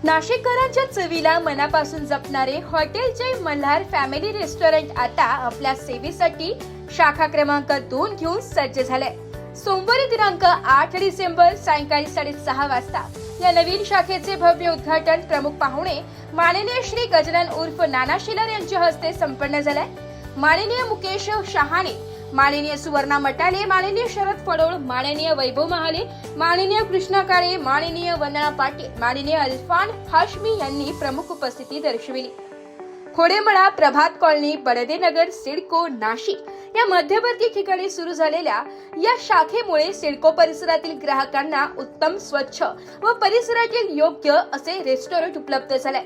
नाशिककरांच्या चवीला मनापासून जपणारे हॉटेल जय मल्हार फॅमिली रेस्टॉरंट आता आपल्या सेवेसाठी शाखा क्रमांक 2 घेऊन सज्ज झाले। सोमवारी दिनांक 8 डिसेंबर सायंकाळी 6:30 वाजता या नवीन शाखेचे भव्य उद्घाटन प्रमुख पाहुणे माननीय श्री गजानन उर्फ नाना शेलार यांच्या हस्ते संपन्न झाले। माननीय मुकेश शहाणे, माननीय सुवर्णा मटाले, माननीय शरद फडोळ, माननीय वैभव महाले, माननीय कृष्णा काळे, माननीय वंदना पाटील, माननीय अल्फान हाशमी यांनी प्रमुख उपस्थिती दर्शविली। खोडेमळा, प्रभात कॉलनी, बडदेनगर, सिडको, नाशिक या मध्यवर्ती ठिकाणी सुरू झालेल्या या शाखेमुळे सिडको परिसरातील ग्राहकांना उत्तम, स्वच्छ व परिसरातील योग्य असे रेस्टॉरंट उपलब्ध झाले।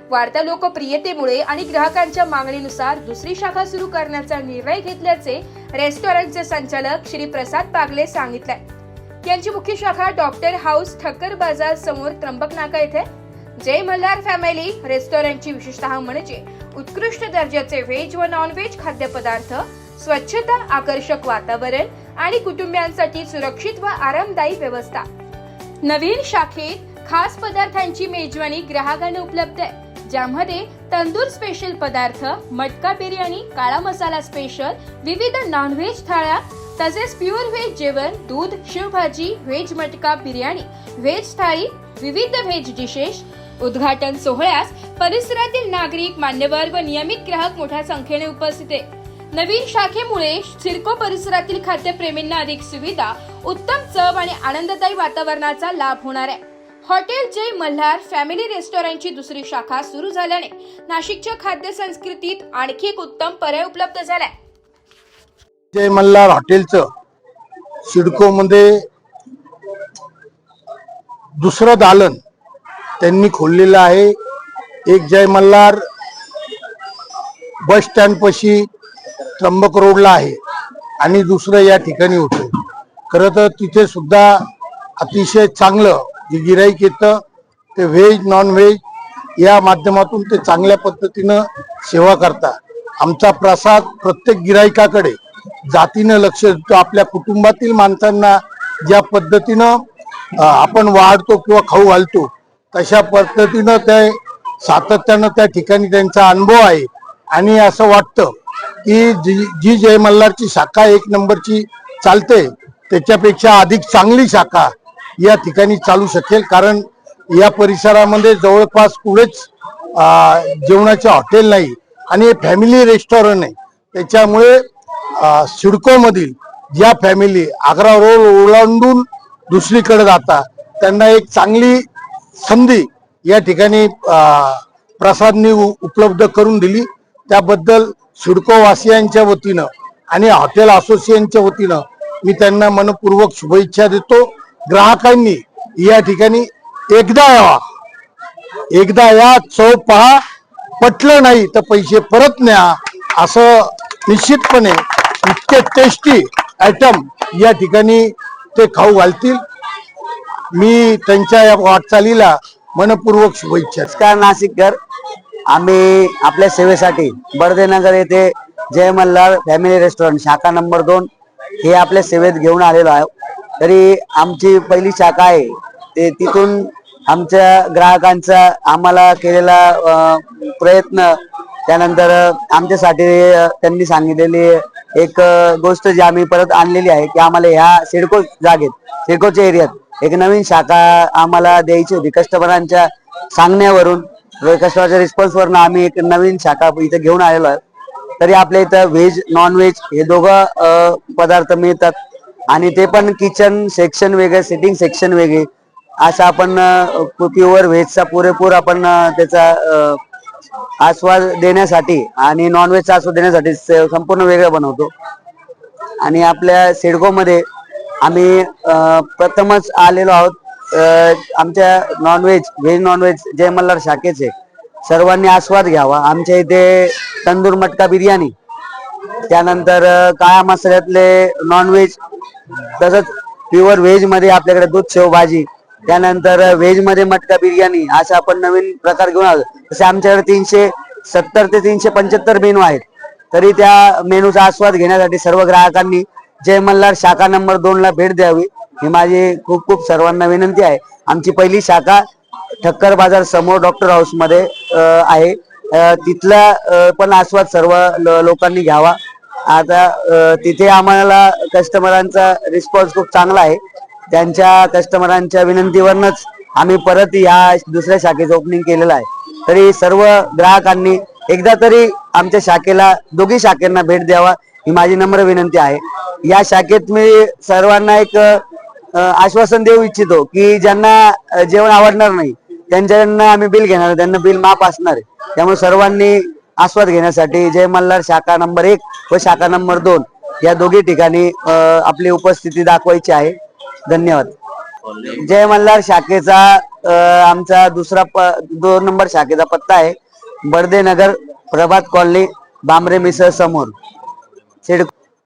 वाढत्या लोकप्रियतेमुळे आणि ग्राहकांच्या मागणीनुसार दुसरी शाखा सुरू करण्याचा निर्णय घेतल्याचे रेस्टॉरंटचे संचालक श्री प्रसाद बागले सांगितले। यांची मुख्य शाखा डॉक्टर हाऊस, ठक्कर बाजार समोर, त्र्यंबक नाका येथे जय मल्हार फॅमिली रेस्टॉरंटची विशेषतः म्हणजे उत्कृष्ट दर्जाचे व्हेज व नॉन व्हेज खाद्यपदार्थ, स्वच्छता, आकर्षक वातावरण आणि कुटुंबियांसाठी सुरक्षित व आरामदायी व्यवस्था। नवीन शाखेत खास पदार्थांची मेजवानी ग्राहकांना उपलब्ध आहे, ज्यामध्ये तंदूर स्पेशल पदार्थ, मटका बिर्याणी, काळा मसाला स्पेशल, विविध नॉन व्हेज थाळ्या तसेच प्युअर व्हेज जेवण, दूध, शेवभाजी, व्हेज मटका बिर्याणी, व्हेज थाळी, विविध व्हेज डिशेस। उद्घाटन सोहळ्यास परिसरातील नागरिक, मान्यवर व नियमित ग्राहक मोठ्या संख्येने उपस्थित आहे। नवीन शाखेमुळे सिडको परिसरातील खाद्यप्रेमींना अधिक सुविधा, उत्तम चव आणि आनंददायी वातावरणाचा लाभ होणार आहे। हॉटेल जय मल्हार फॅमिली रेस्टॉरंटची दुसरी शाखा सुरू झाल्याने नाशिकच्या खाद्य संस्कृतीत आणखी एक उत्तम पर्याय उपलब्ध झालाय। जय मल्हार हॉटेलचं सिडको मध्ये दुसरं दालन त्यांनी खोललेलं आहे। एक जय मल्हार बस स्टँड पाशी त्र्यंबक रोडला आहे आणि दुसरं या ठिकाणी होतं। खरं तर तिथे सुद्धा अतिशय चांगलं जे गिराईक येतं ते व्हेज नॉन व्हेज या माध्यमातून ते चांगल्या पद्धतीनं सेवा करतात। आमचा प्रसाद प्रत्येक गिराईकाकडे जातीनं लक्ष देतो। आपल्या कुटुंबातील माणसांना ज्या पद्धतीनं आपण वाढतो किंवा खाऊ घालतो तशा पद्धतीनं ते सातत्यानं त्या ठिकाणी त्यांचा अनुभव आहे आणि असं वाटतं की जी जय मल्हारची शाखा 1 नंबरची चालते त्याच्यापेक्षा अधिक चांगली शाखा या ठिकाणी चालू शकेल। कारण या परिसरामध्ये जवळपास कुठेच जेवणाचे हॉटेल नाही आणि फॅमिली रेस्टॉरंट आहे। त्याच्यामुळे सिडको मधील ज्या फॅमिली आग्रा रोड ओलांडून दुसरीकडे जातात त्यांना एक चांगली संधी या ठिकाणी प्रसादनी उपलब्ध करून दिली। त्याबद्दल सिडको वासियांच्या वतीनं आणि हॉटेल असोसिएशनच्या वतीनं मी त्यांना मनपूर्वक शुभेच्छा देतो। ग्राहकांनी या ठिकाणी एकदा या चव पहा, पटलं नाही तर पैसे परत न्या, असं निश्चितपणे इतके टेस्टी आयटम या ठिकाणी ते खाऊ घालतील। मी त्यांच्या या वाटचालीला मनपूर्वक शुभेच्छा। नमस्कार नाशिककर, आम्ही आपल्या सेवेसाठी बडदेनगर येथे जय मल्हार फॅमिली रेस्टॉरंट शाखा नंबर 2 हे आपल्या सेवेत घेऊन आलेलो आहे। तरी आमची पहिली शाखा आहे ते तिथून आमच्या ग्राहकांचा आम्हाला केलेला प्रयत्न, त्यानंतर आमच्यासाठी त्यांनी सांगितलेली एक गोष्ट जी आम्ही परत आणलेली आहे की आम्हाला ह्या सिडको जागेत, सिडकोच्या एरियात एक नवीन शाखा आम्हाला द्यायची होती। कस्टमरांच्या सांगण्यावरून, कस्टमरच्या रिस्पॉन्सवरून आम्ही एक नवीन शाखा इथे घेऊन आलेलो आहे। तरी आपल्या इथं व्हेज नॉन व्हेज हे दोघं पदार्थ मिळतात आणि ते पण किचन सेक्शन वेगळे, सिटिंग सेक्शन वेगळे, असं आपण प्युअर व्हेजचा पुरेपूर आपण त्याचा आस्वाद देण्यासाठी आणि नॉन व्हेजचा आस्वाद देण्यासाठी संपूर्ण वेगळं बनवतो। आणि आपल्या सिडको मध्ये आम्ही प्रथमच आलेलो आहोत। आमच्या व्हेज नॉन व्हेज जय मल्हार शाखेचे सर्वांनी आस्वाद घ्यावा। आमच्या इथे तंदूर मटका बिर्याणी, त्यानंतर काळ्या मसाल्यातले नॉन व्हेज, तसंच प्युअर व्हेज मध्ये आपल्याकडे दूध शेवभाजी, त्यानंतर व्हेज मध्ये मटका बिर्याणी असा आपण नवीन प्रकार घेऊन आलो। तसे आमच्याकडे 370 ते 375 मेनू आहेत। तरी त्या मेनूचा आस्वाद घेण्यासाठी सर्व ग्राहकांनी जय मल्हार शाखा नंबर 2 ला भेट द्यावी ही माझी खूप खूप सर्वांना विनंती आहे। आमची पहिली शाखा ठक्कर बाजार समोर डॉक्टर हाऊस मध्ये आहे. तिथला पण आस्वाद सर्व लोकांनी घ्यावा. आता तिथे आम्हाला कस्टमरांचा रिस्पॉन्स खूप चांगला आहे. त्यांच्या कस्टमरांच्या विनंतीवरच आम्ही परत या दुसऱ्या शाखेचं ओपनिंग केलेलं आहे. तरी सर्व ग्राहकांनी एकदा तरी आमच्या शाखेला, दोघी शाखेंना भेट द्यावा ही माझी नम्र विनंती आहे. या शाखेत मी सर्वांना एक आश्वासन देऊ इच्छितो की ज्यांना जेवण आवडणार नाही त्यांच्याकडनं आम्ही बिल घेणार, त्यांना बिल माफ असणार आहे. त्यामुळे सर्वांनी आस्वाद घेण्यासाठी जय मल्हार शाखा नंबर 1 व शाखा नंबर 2 या दोघी ठिकाणी आपली उपस्थिती दाखवायची आहे. धन्यवाद. जय मल्हार शाखेचा आमचा 2 नंबर शाखेचा पत्ता आहे बर्दे नगर, प्रभात कॉलनी, बांबरे मिसळ समोर, सिडको.